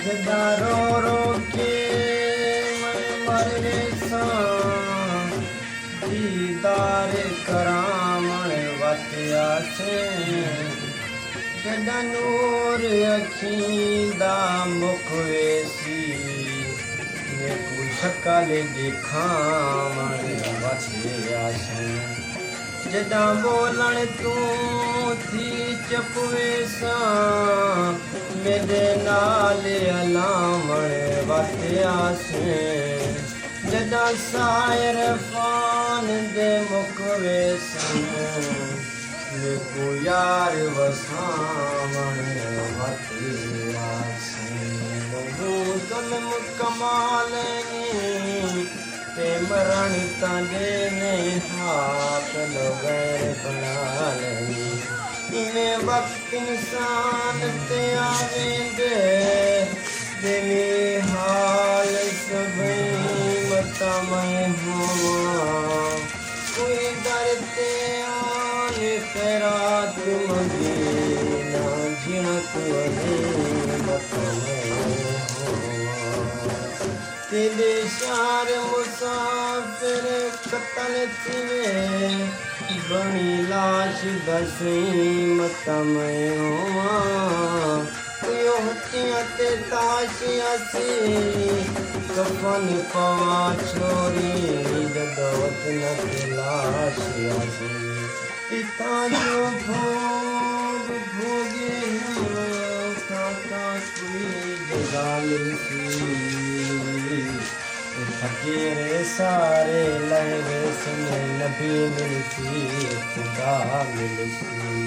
जदा रो रो के मैं मरने सा दीदार करामण वतिया से जदा नूर अखींदा मुख वेसी मेकू शकल दिखावण वतिया से जदा बोलण तू थी चप वेसा मेरे नाल अलावण वतिया से जदा सायर फान दे मुख वेसन मेकू यार वसावण वतिया से जुल्म कमालनी ते मरण तांजे ने हाथ लोगैर बनालनी इन्हें वक्त इंसान ते आवेंदे दिली हाल सभई मता मैं हुआ कोई डरते आने खैरात मदीना झिणक वही मता मैं हुआ तेरे शार मुसाफिर कतल थीवे बणी लाश दसी मता मैं हुआ होतियां ते ताशियासी कफन पवा छोरी जदवत न लाशियासी इता जो भोग भोगे काका कोई जगा मिलती फकीर सारे लहवे सुने नबी मिलती खुदा मिलती।